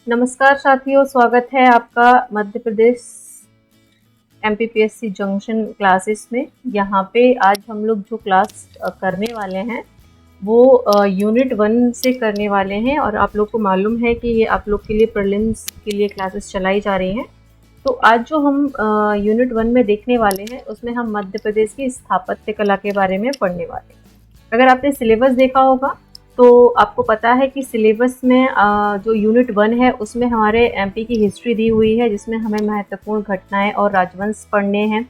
नमस्कार साथियों, स्वागत है आपका Madhya Pradesh MPPSC junction classes में। यहाँ पे आज हम लोग जो क्लास करने वाले हैं वो यूनिट 1 से करने वाले हैं। और आप लोग को मालूम है कि ये आप लोग के लिए प्रीलिम्स के लिए क्लासेस चलाई जा रही हैं। तो आज जो हम यूनिट 1 में देखने वाले हैं उसमें हम मध्य प्रदेश की स्थापत्य कला के बारे में पढ़ने वाले हैं। अगर आपने सिलेबस देखा होगा तो आपको पता है कि सिलेबस में जो यूनिट 1 है उसमें हमारे MP की हिस्ट्री दी हुई है, जिसमें हमें महत्वपूर्ण घटनाएं और राजवंश पढ़ने हैं।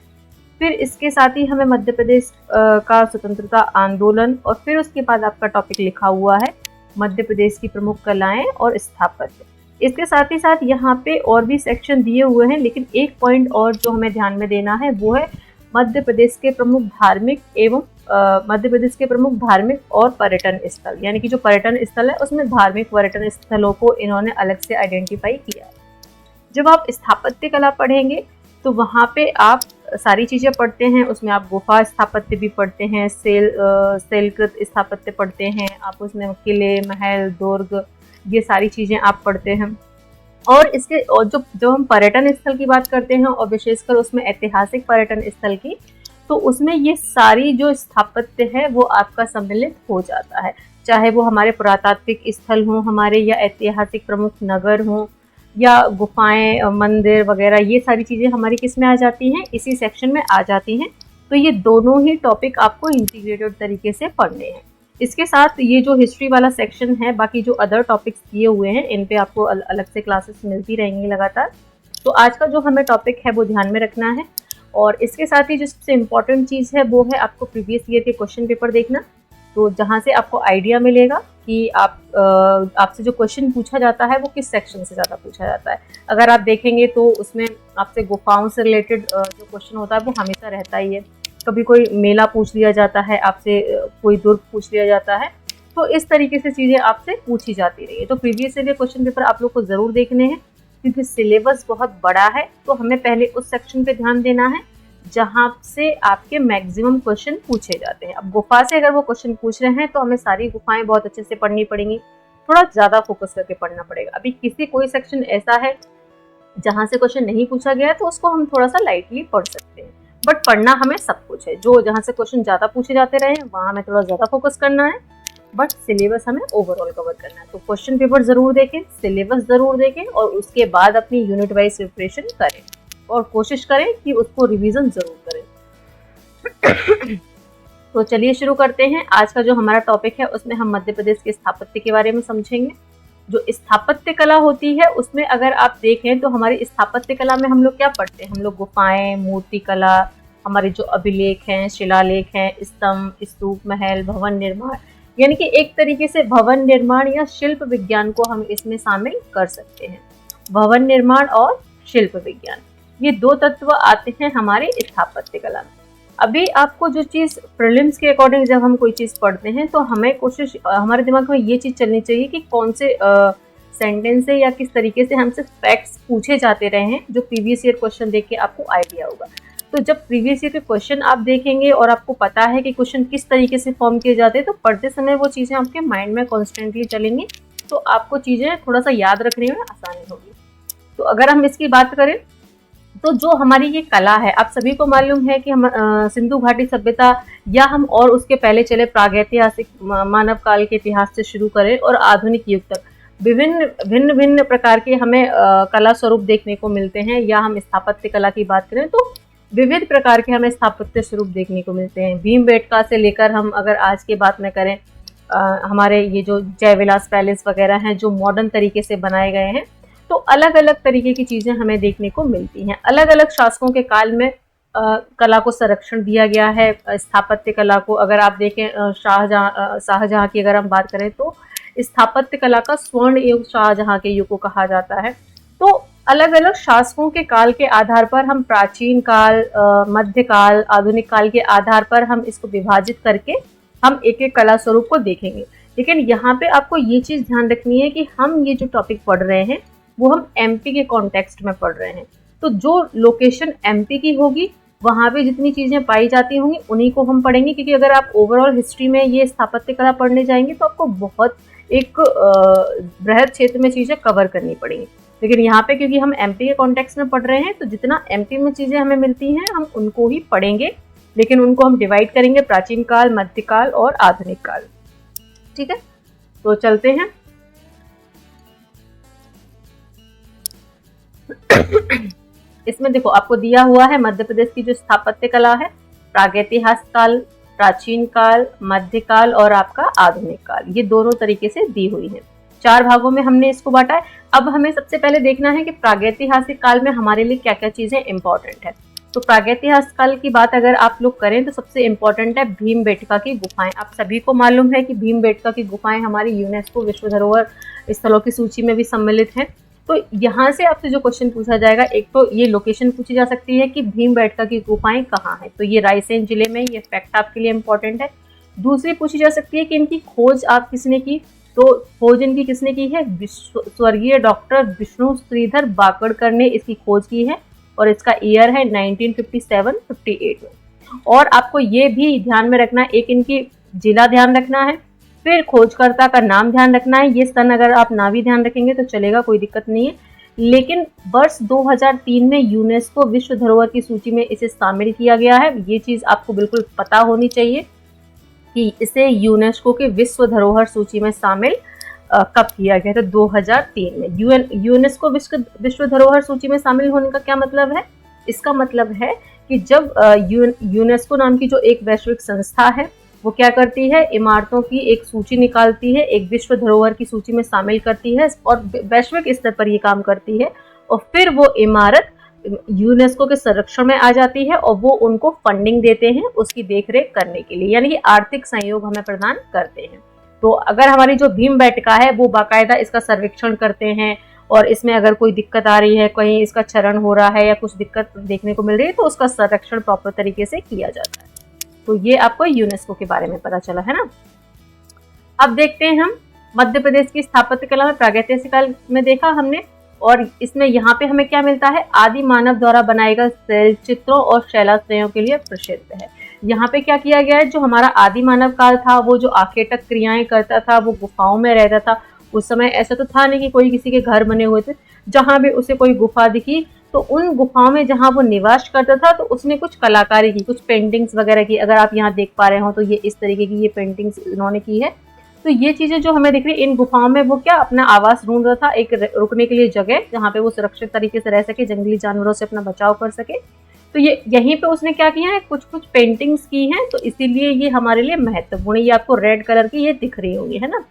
फिर इसके साथ ही हमें मध्य प्रदेश का स्वतंत्रता आंदोलन, और फिर उसके बाद आपका टॉपिक लिखा हुआ है मध्य प्रदेश की प्रमुख कलाएं और स्थापत्य। इसके साथ ही साथ यहाँ पे और भी सेक्शन दिए हुए हैं, लेकिन एक पॉइंट और जो हमें ध्यान में देना है वो है मध्य प्रदेश के प्रमुख धार्मिक और पर्यटन स्थल। यानी कि जो पर्यटन स्थल है उसमें धार्मिक पर्यटन स्थलों को इन्होंने अलग से आइडेंटिफाई किया है। जब आप स्थापत्य कला पढ़ेंगे तो वहाँ पे आप सारी चीज़ें पढ़ते हैं। उसमें आप गुफा स्थापत्य भी पढ़ते हैं, शैलकृत स्थापत्य पढ़ते हैं, आप उसमें किले, महल, दुर्ग, ये सारी चीज़ें आप पढ़ते हैं। और जो हम पर्यटन स्थल की बात करते हैं और विशेषकर उसमें ऐतिहासिक पर्यटन स्थल की, तो उसमें ये सारी जो स्थापत्य है वो आपका सम्मिलित हो जाता है। चाहे वो हमारे पुरातात्विक स्थल हों हमारे, या ऐतिहासिक प्रमुख नगर हों, या गुफाएं, मंदिर वगैरह, ये सारी चीज़ें हमारी किस में आ जाती हैं, इसी सेक्शन में आ जाती हैं। तो ये दोनों ही टॉपिक आपको इंटीग्रेटेड तरीके से पढ़ने हैं। इसके साथ ये जो हिस्ट्री वाला सेक्शन है, बाकी जो अदर टॉपिक्स दिए हुए हैं इन पे आपको अलग से क्लासेस मिलती रहेंगी लगातार। तो आज का जो हमें टॉपिक है वो ध्यान में रखना है। और इसके साथ ही जो सबसे इम्पॉर्टेंट चीज़ है वो है आपको प्रीवियस ईयर के क्वेश्चन पेपर देखना, तो जहाँ से आपको आइडिया मिलेगा कि आपसे जो क्वेश्चन पूछा जाता है वो किस सेक्शन से ज़्यादा पूछा जाता है। अगर आप देखेंगे तो उसमें आपसे गुफाओं से रिलेटेड जो क्वेश्चन होता है वो हमेशा रहता ही है। कभी कोई मेला पूछ लिया जाता है आपसे, कोई दुर्ग पूछ लिया जाता है, तो इस तरीके से चीज़ें आपसे पूछी जाती रही है। तो प्रीवियस ईयर के क्वेश्चन पेपर आप लोग को ज़रूर देखने हैं, क्योंकि सिलेबस बहुत बड़ा है। तो हमें पहले उस सेक्शन पे ध्यान देना है जहाँ से आपके मैक्सिमम क्वेश्चन पूछे जाते हैं। अब गुफा से अगर वो क्वेश्चन पूछ रहे हैं तो हमें सारी गुफाएं बहुत अच्छे से पढ़नी पड़ेंगी, थोड़ा ज़्यादा फोकस करके पढ़ना पड़ेगा। अभी कोई सेक्शन ऐसा है जहाँ से क्वेश्चन नहीं पूछा गया तो उसको हम थोड़ा सा लाइटली पढ़ सकते हैं, बट पढ़ना हमें सब कुछ है। जो जहाँ से क्वेश्चन ज़्यादा पूछे जाते रहे वहाँ हमें थोड़ा ज़्यादा फोकस करना है, बट सिलेबस हमें ओवरऑल कवर करना है। तो क्वेश्चन पेपर ज़रूर देखें, सिलेबस ज़रूर देखें, और उसके बाद अपनी यूनिट वाइज प्रिपरेशन करें और कोशिश करें कि उसको रिवीजन ज़रूर करें। तो चलिए शुरू करते हैं। आज का जो हमारा टॉपिक है उसमें हम मध्य प्रदेश के स्थापत्य के बारे में समझेंगे। जो स्थापत्य कला होती है उसमें अगर आप देखें तो हमारी स्थापत्य कला में हम लोग क्या पढ़ते हैं, हम लोग गुफाएं, मूर्ति कला, हमारे जो अभिलेख हैं, शिलालेख हैं, स्तंभ, स्तूप, महल, भवन निर्माण, यानी कि एक तरीके से भवन निर्माण या शिल्प विज्ञान को हम इसमें शामिल कर सकते हैं। भवन निर्माण और शिल्प विज्ञान, ये दो तत्व आते हैं हमारे स्थापत्य कला में। अभी आपको जो चीज़ प्रीलिम्स के अकॉर्डिंग जब हम कोई चीज़ पढ़ते हैं तो हमें हमारे दिमाग में ये चीज़ चलनी चाहिए कि कौन से सेंटेंस से या किस तरीके से हमसे फैक्ट्स पूछे जाते रहे हैं, जो प्रीवियस ईयर क्वेश्चन देख के आपको आइडिया होगा। तो जब प्रीवियस ईयर के क्वेश्चन आप देखेंगे और आपको पता है कि क्वेश्चन किस तरीके से फॉर्म किए जाते हैं, तो पढ़ते समय वो चीज़ें आपके माइंड में कॉन्स्टेंटली चलेंगी, तो आपको चीज़ें थोड़ा सा याद रखने में आसानी होगी। तो अगर हम इसकी बात करें तो जो हमारी ये कला है, आप सभी को मालूम है कि हम सिंधु घाटी सभ्यता या हम और उसके पहले चले प्रागैतिहासिक मानव काल के इतिहास से शुरू करें और आधुनिक युग तक भिन्न भिन्न प्रकार के हमें कला स्वरूप देखने को मिलते हैं। या हम स्थापत्य कला की बात करें तो विविध प्रकार के हमें स्थापत्य स्वरूप देखने को मिलते हैं। भीमबेटका से लेकर हम अगर आज की बात में करें, हमारे ये जो जयविलास पैलेस वगैरह हैं जो मॉडर्न तरीके से बनाए गए हैं, तो अलग अलग तरीके की चीज़ें हमें देखने को मिलती हैं। अलग अलग शासकों के काल में कला को संरक्षण दिया गया है। स्थापत्य कला को अगर आप देखें, शाहजहाँ की अगर हम बात करें तो स्थापत्य कला का स्वर्ण युग शाहजहाँ के युग को कहा जाता है। तो अलग अलग शासकों के काल के आधार पर हम प्राचीन काल, मध्यकाल, आधुनिक काल के आधार पर हम इसको विभाजित करके हम एक एक कला स्वरूप को देखेंगे। लेकिन यहाँ पे आपको ये चीज़ ध्यान रखनी है कि हम ये जो टॉपिक पढ़ रहे हैं वो हम MP के कॉन्टेक्स्ट में पढ़ रहे हैं। तो जो लोकेशन MP की होगी वहाँ पे जितनी चीज़ें पाई जाती होंगी उन्हीं को हम पढ़ेंगे, क्योंकि अगर आप ओवरऑल हिस्ट्री में ये स्थापत्य कला पढ़ने जाएंगे तो आपको बहुत एक बृहद क्षेत्र में चीजें कवर करनी पड़ेंगी। लेकिन यहाँ पे क्योंकि हम एमपी के कॉन्टेक्स्ट में पढ़ रहे हैं तो जितना एमपी में चीजें हमें मिलती हैं हम उनको ही पढ़ेंगे, लेकिन उनको हम डिवाइड करेंगे प्राचीन काल, मध्यकाल और आधुनिक काल। ठीक है, तो चलते हैं। इसमें देखो आपको दिया हुआ है मध्य प्रदेश की जो स्थापत्य कला है, प्रागैतिहासिक काल, प्राचीन काल, मध्यकाल और आपका आधुनिक काल, ये दोनों तरीके से दी हुई है। 4 भागों में हमने इसको बांटा है। अब हमें सबसे पहले देखना है कि प्रागैतिहासिक काल में हमारे लिए क्या क्या चीजें इंपॉर्टेंट है। तो प्रागैतिहासिक काल की बात अगर आप लोग करें तो सबसे इंपॉर्टेंट है भीमबेटका की गुफाएं। आप सभी को मालूम है कि भीमबेटका की गुफाएं हमारी यूनेस्को विश्व धरोहर स्थलों की सूची में भी सम्मिलित हैं। तो यहाँ से आपसे जो क्वेश्चन पूछा जाएगा, एक तो ये लोकेशन पूछी जा सकती है कि भीमबेटका की गुफाएं कहाँ हैं, तो ये रायसेन जिले में, ये फैक्ट आपके लिए इंपॉर्टेंट है। दूसरी पूछी जा सकती है कि इनकी खोज आप किसने की, तो खोज इनकी किसने की है, स्वर्गीय डॉक्टर विष्णु श्रीधर बाकड़कर ने इसकी खोज की है और इसका ईयर है 1957-58 में। और आपको ये भी ध्यान में रखना है, एक इनकी जिला ध्यान रखना है, फिर खोजकर्ता का नाम ध्यान रखना है। ये सन अगर आप ना भी ध्यान रखेंगे तो चलेगा, कोई दिक्कत नहीं है। लेकिन वर्ष 2003 में यूनेस्को विश्व धरोहर की सूची में इसे शामिल किया गया है। ये चीज आपको बिल्कुल पता होनी चाहिए कि इसे यूनेस्को के विश्व धरोहर सूची में शामिल कब किया गया था, 2003 में। यूनेस्को विश्व धरोहर सूची में शामिल होने का क्या मतलब है, इसका मतलब है कि जब यूनेस्को नाम की जो एक वैश्विक संस्था है वो क्या करती है, इमारतों की एक सूची निकालती है, एक विश्व धरोहर की सूची में शामिल करती है और वैश्विक स्तर पर ये काम करती है, और फिर वो इमारत यूनेस्को के संरक्षण में आ जाती है और वो उनको फंडिंग देते हैं उसकी देखरेख करने के लिए, यानी कि आर्थिक सहयोग हमें प्रदान करते हैं। तो अगर हमारी जो भीमबेटका है वो बाकायदा इसका सर्वेक्षण करते हैं और इसमें अगर कोई दिक्कत आ रही है, कहीं इसका क्षरण हो रहा है या कुछ दिक्कत देखने को मिल रही है, तो उसका संरक्षण प्रॉपर तरीके से किया जाता है। तो ये आपको यूनेस्को के बारे में पता चला है ना। अब देखते हैं हम मध्य प्रदेश की स्थापत्य कला में प्रागैतिहासिक काल में देखा हमने, और इसमें यहाँ पे हमें क्या मिलता है, आदि मानव द्वारा बनाए गए शैल चित्रों और शैलाश्रयों के लिए प्रसिद्ध है। यहाँ पे क्या किया गया है, जो हमारा आदि मानव काल था वो जो आखेटक क्रियाएं करता था, वो गुफाओं में रहता था। उस समय ऐसा तो था नहीं कि कोई किसी के घर बने हुए थे, जहाँ भी उसे कोई गुफा दिखी तो उन गुफाओं में जहाँ वो निवास करता था तो उसने कुछ कलाकारी की, कुछ पेंटिंग्स वगैरह की। अगर आप यहाँ देख पा रहे हो तो ये इस तरीके की ये पेंटिंग्स इन्होंने की है। तो ये चीजें जो हमें दिख रही इन गुफाओं में, वो क्या अपना आवास ढूंढ रहा था, एक रुकने के लिए जगह जहाँ पे वो सुरक्षित तरीके से रह सके, जंगली जानवरों से अपना बचाव कर सके। तो ये यहीं पे उसने क्या किया है, कुछ कुछ पेंटिंग्स की हैं, तो इसीलिए ये हमारे लिए महत्वपूर्ण है। ये आपको रेड कलर की ये दिख रही होंगी, है ना।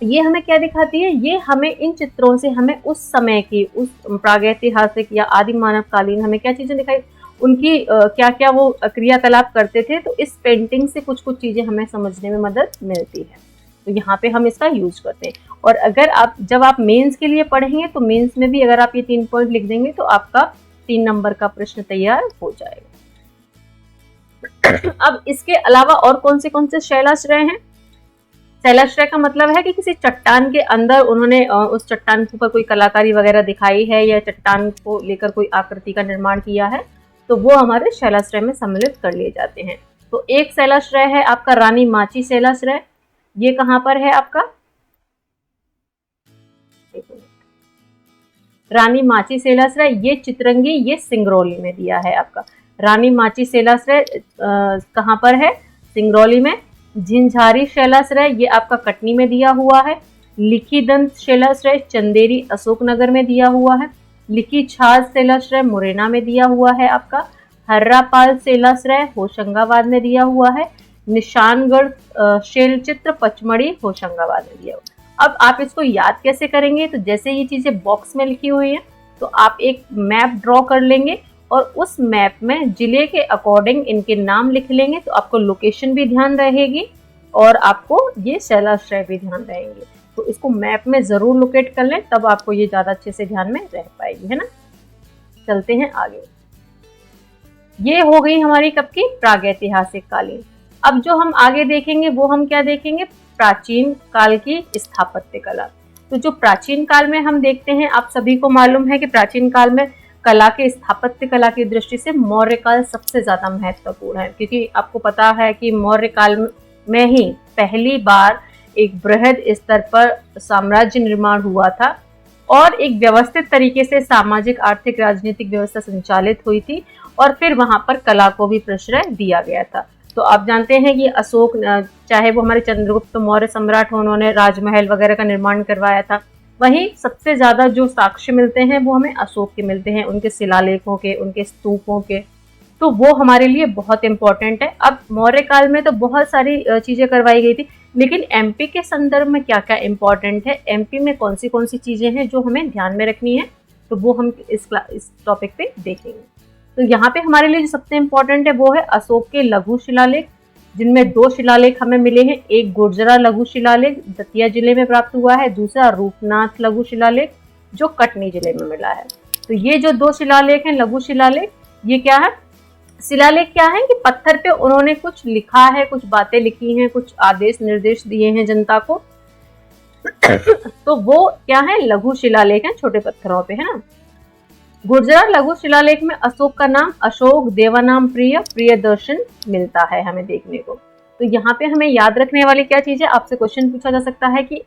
ये हमें क्या दिखाती है, ये हमें इन चित्रों से हमें उस समय की, उस प्रागैतिहासिक या आदि मानव कालीन हमें क्या चीजें दिखाई, उनकी क्या क्या वो क्रियाकलाप करते थे। तो इस पेंटिंग से कुछ कुछ चीजें हमें समझने में मदद मिलती है, तो यहाँ पे हम इसका यूज करते हैं। और अगर आप जब आप मेंस के लिए पढ़ेंगे तो मेंस में भी अगर आप ये 3 पॉइंट लिख देंगे तो आपका 3 नंबर का प्रश्न तैयार हो जाएगा। अब इसके अलावा और कौन से शैलाश्रय हैं। शैलाश्रय का मतलब है कि किसी चट्टान के अंदर उन्होंने उस चट्टान के ऊपर कोई कलाकारी वगैरह दिखाई है या चट्टान को लेकर कोई आकृति का निर्माण किया है, तो वो हमारे शैलाश्रय में सम्मिलित कर लिए जाते हैं। तो एक शैलाश्रय है आपका रानी माची शैलाश्रय। ये कहाँ पर है आपका, रानी माची शैलाश्रय, ये चितरंगी, ये सिंगरौली में दिया है आपका। रानी माची शैलाश्रय कहाँ पर है, सिंगरौली में। झिंझारी शैलाश्रय ये आपका कटनी में दिया हुआ है। लिखी दंत शैलाश्रय चंदेरी अशोकनगर में दिया हुआ है। लिखी छाछ शैलाश्रय मुरैना में दिया हुआ है आपका। हर्रापाल शैलाश्रय होशंगाबाद में दिया हुआ है। निशानगढ़ शैल चित्र पचमढ़ी होशंगाबाद में दिया हुआ। अब आप इसको याद कैसे करेंगे, तो जैसे ये चीजें बॉक्स में लिखी हुई हैं तो आप एक मैप ड्रॉ कर लेंगे और उस मैप में जिले के अकॉर्डिंग इनके नाम लिख लेंगे, तो आपको लोकेशन भी ध्यान रहेगी और आपको ये शैलाश्रय भी ध्यान रहेंगे। तो इसको मैप में जरूर लोकेट कर लें, तब आपको ये ज्यादा अच्छे से ध्यान में रह पाएगी, है ना। चलते हैं आगे। ये हो गई हमारी कब की, प्रागैतिहासिक कालीन। अब जो हम आगे देखेंगे वो हम क्या देखेंगे, प्राचीन काल की स्थापत्य कला। तो जो प्राचीन काल में हम देखते हैं, आप सभी को मालूम है कि प्राचीन काल में कला के, स्थापत्य कला की दृष्टि से मौर्य काल सबसे ज्यादा महत्वपूर्ण है, क्योंकि आपको पता है कि मौर्य काल में ही पहली बार एक बृहद स्तर पर साम्राज्य निर्माण हुआ था और एक व्यवस्थित तरीके से सामाजिक आर्थिक राजनीतिक व्यवस्था संचालित हुई थी और फिर वहां पर कला को भी प्रश्रय दिया गया था। तो आप जानते हैं कि अशोक, चाहे वो हमारे चंद्रगुप्त मौर्य सम्राट हो, उन्होंने राजमहल वगैरह का निर्माण करवाया था, वहीं सबसे ज्यादा जो साक्ष्य मिलते हैं वो हमें अशोक के मिलते हैं, उनके शिलालेखों के, उनके स्तूपों के। तो वो हमारे लिए बहुत इंपॉर्टेंट है। अब मौर्य काल में तो बहुत सारी चीजें करवाई गई थी, लेकिन एमपी के संदर्भ में क्या क्या इंपॉर्टेंट है, एमपी में कौन सी चीजें हैं जो हमें ध्यान में रखनी है, तो वो हम इस टॉपिक पे देखेंगे। तो यहाँ पे हमारे लिए जो सबसे इंपॉर्टेंट है वो है अशोक के लघु शिलालेख, जिनमें 2 शिलालेख हमें मिले हैं। एक गुर्जरा लघु शिलालेख दतिया जिले में प्राप्त हुआ है, दूसरा रूपनाथ लघु शिलालेख जो कटनी जिले में मिला है। तो ये जो 2 शिलालेख हैं लघु शिलालेख, ये क्या है, शिलालेख क्या है कि पत्थर पे उन्होंने कुछ लिखा है, कुछ बातें लिखी हैं, कुछ आदेश निर्देश दिए हैं जनता को। तो वो क्या है, लघु शिलालेख हैं, छोटे पत्थरों पे, है ना। गुर्जरा लघु शिलालेख में अशोक का नाम अशोक देवानाम प्रियदर्शन मिलता है हमें देखने को। तो यहाँ पे हमें याद रखने वाली क्या चीज है, आपसे क्वेश्चन पूछा जा सकता है कि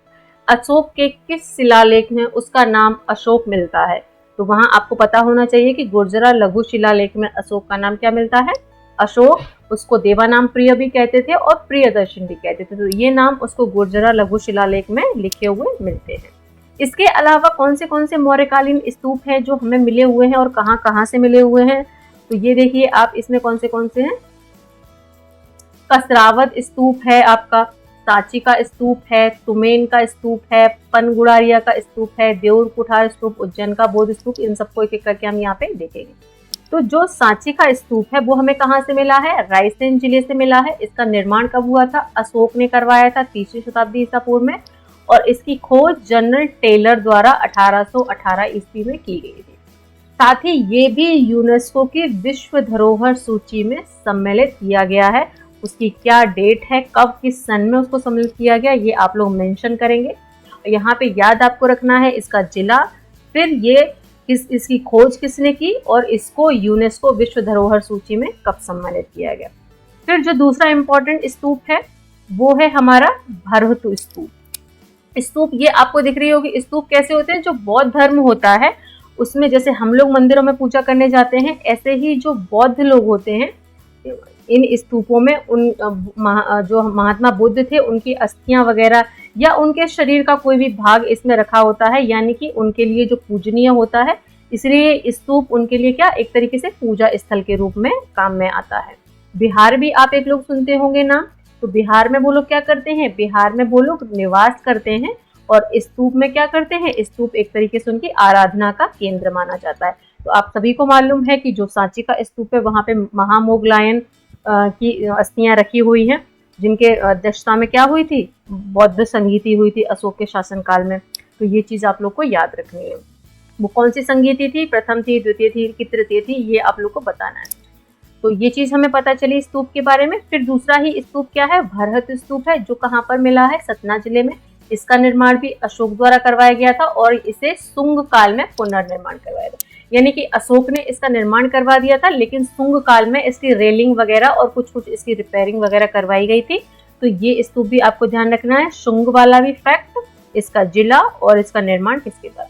अशोक के किस शिलालेख में उसका नाम अशोक मिलता है। तो वहां आपको पता होना चाहिए कि गुर्जरा लघु शिलालेख में अशोक का नाम क्या मिलता है, अशोक। उसको देवानाम प्रिय भी कहते थे और प्रियदर्शन भी कहते थे। तो ये नाम उसको गुर्जरा लघु शिलालेख में लिखे हुए मिलते हैं। इसके अलावा कौन से मौर्यकालीन स्तूप हैं जो हमें मिले हुए हैं और कहाँ से मिले हुए हैं, तो ये देखिए आप, इसमें कौन से हैं, कसरावत स्तूप है आपका, सांची का स्तूप है, तुमेन का स्तूप है, पनगुड़ारिया का स्तूप है, देउर कुठार स्तूप, उज्जैन का बौद्ध स्तूप, इन सबको एक एक करके हम यहाँ पे देखेंगे। तो जो सांची का स्तूप है वो हमें कहाँ से मिला है, रायसेन जिले से मिला है। इसका निर्माण कब हुआ था, अशोक ने करवाया था 3वीं शताब्दी ईसा पूर्व में, और इसकी खोज जनरल टेलर द्वारा 1818 ईस्वी में की गई थी। साथ ही ये भी यूनेस्को की विश्व धरोहर सूची में सम्मिलित किया गया है। उसकी क्या डेट है, कब किस सन में उसको सम्मिलित किया गया, ये आप लोग मेंशन करेंगे। यहाँ पे याद आपको रखना है इसका जिला, फिर ये इसकी खोज किसने की और इसको यूनेस्को विश्व धरोहर सूची में कब सम्मिलित किया गया। फिर जो दूसरा इंपॉर्टेंट स्तूप है वो है हमारा भरहतु स्तूप। स्तूप ये आपको दिख रही होगी। स्तूप कैसे होते हैं, जो बौद्ध धर्म होता है उसमें, जैसे हम लोग मंदिरों में पूजा करने जाते हैं, ऐसे ही जो बौद्ध लोग होते हैं इन स्तूपों में उन जो महात्मा बुद्ध थे उनकी अस्थियां वगैरह या उनके शरीर का कोई भी भाग इसमें रखा होता है, यानी कि उनके लिए जो पूजनीय होता है, इसलिए स्तूप उनके लिए क्या एक तरीके से पूजा स्थल के रूप में काम में आता है। बिहार भी आप एक लोग सुनते होंगे नाम, तो बिहार में वो लोग क्या करते हैं, बिहार में वो लोग निवास करते हैं और स्तूप में क्या करते हैं, स्तूप एक तरीके से उनकी आराधना का केंद्र माना जाता है। तो आप सभी को मालूम है कि जो सांची का स्तूप है वहां पे महामोगलायन की अस्थियां रखी हुई हैं, जिनके अध्यक्षता में क्या हुई थी, बौद्ध संगीति हुई थी अशोक के शासनकाल में। तो ये चीज आप लोग को याद रखनी है। वो कौन सी संगीति थी, प्रथम थी, द्वितीय थी कि तृतीय थी, ये आप लोग को बताना है। तो ये चीज हमें पता चली स्तूप के बारे में। फिर दूसरा ही स्तूप क्या है, भरहत स्तूप है, जो कहाँ पर मिला है, सतना जिले में। इसका निर्माण भी अशोक द्वारा करवाया गया था और इसे सुंग काल में पुनर्निर्माण करवाया था, यानी कि अशोक ने इसका निर्माण करवा दिया था, लेकिन सुंग काल में इसकी रेलिंग वगैरह और कुछ इसकी रिपेयरिंग वगैरह करवाई गई थी। तो ये स्तूप भी आपको ध्यान रखना है, शुंग वाला भी फैक्ट, इसका जिला और इसका निर्माण किसके बाद।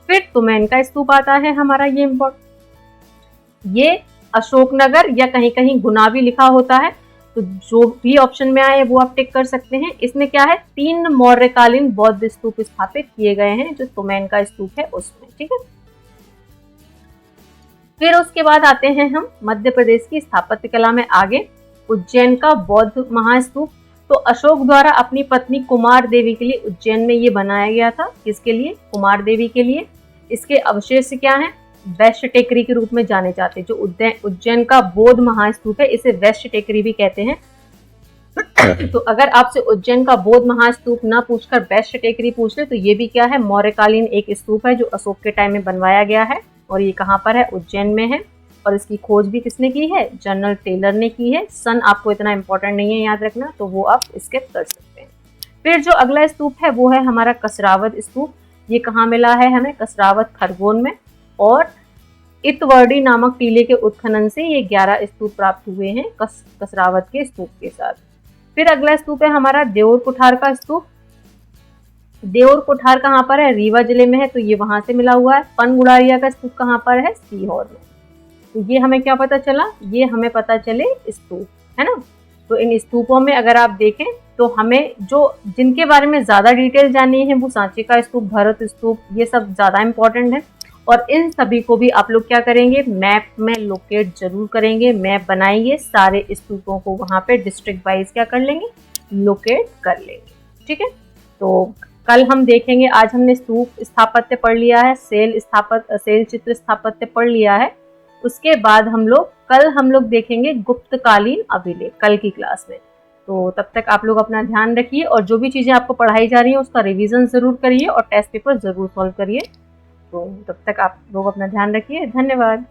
फिर तुमैन का स्तूप आता है हमारा, ये इम्पोर्टेंट, ये अशोकनगर या कहीं कहीं गुना भी लिखा होता है, तो जो भी ऑप्शन में आए वो आप टिक कर सकते हैं। इसमें क्या है, 3 मौर्यकालीन बौद्ध स्तूप स्थापित किए गए हैं जो तुमैन का स्तूप है उसमें, ठीक है। फिर उसके बाद आते हैं हम मध्य प्रदेश की स्थापत्य कला में आगे, उज्जैन का बौद्ध महास्तूप। तो अशोक द्वारा अपनी पत्नी कुमार देवी के लिए उज्जैन में ये बनाया गया था। किसके लिए, कुमार देवी के लिए। इसके अवशेष क्या हैं, वैश्य टेकरी के रूप में जाने जाते हैं। जो उज्जैन का बौद्ध महास्तूप है इसे वैश्य टेकरी भी कहते हैं। तो अगर आपसे उज्जैन का बौद्ध महास्तूप ना पूछकर वैश्य टेकरी पूछ ले तो ये भी क्या है, मौर्यकालीन एक स्तूप है जो अशोक के टाइम में बनवाया गया है और ये कहाँ पर है, उज्जैन में है। और इसकी खोज भी किसने की है, जनरल टेलर ने की है। सन आपको इतना इंपॉर्टेंट नहीं है याद रखना, तो वो आप स्किप कर सकते हैं। फिर जो अगला स्तूप है वो है हमारा कसरावत स्तूप। ये कहाँ मिला है हमें, कसरावत खरगोन में। और इतवर्डी नामक टीले के उत्खनन से ये 11 स्तूप प्राप्त हुए हैं कसरावत के स्तूप के साथ। फिर अगला स्तूप है हमारा देऊर कुठार का स्तूप। देऊर कुठार कहाँ पर है? रीवा जिले में है, तो ये वहां से मिला हुआ है। पनगुड़ारिया का स्तूप कहाँ पर है? सीहोर में। तो ये हमें क्या पता चला? ये हमें पता चले स्तूप, है ना। तो इन स्तूपों में अगर आप देखें तो हमें जो जिनके बारे में ज्यादा डिटेल जाननी है वो सांची का स्तूप, भरत स्तूप, ये सब ज्यादा इंपॉर्टेंट है। और इन सभी को भी आप लोग क्या करेंगे? मैप में लोकेट जरूर करेंगे, मैप बनाएंगे, सारे स्तूपों को वहां पे डिस्ट्रिक्ट वाइज क्या कर लेंगे? लोकेट कर लेंगे। ठीक है, तो कल हम देखेंगे, आज हमने स्तूप स्थापत्य पढ़ लिया है, सेल चित्र स्थापत्य पढ़ लिया है। उसके बाद कल हम लोग देखेंगे गुप्तकालीन अभिलेख, कल की क्लास में। तो तब तक आप लोग अपना ध्यान रखिए और जो भी चीजें आपको पढ़ाई जा रही है उसका रिवीजन जरूर करिए और टेस्ट पेपर जरूर सॉल्व करिए। तो तब तक आप लोग अपना ध्यान रखिए। धन्यवाद।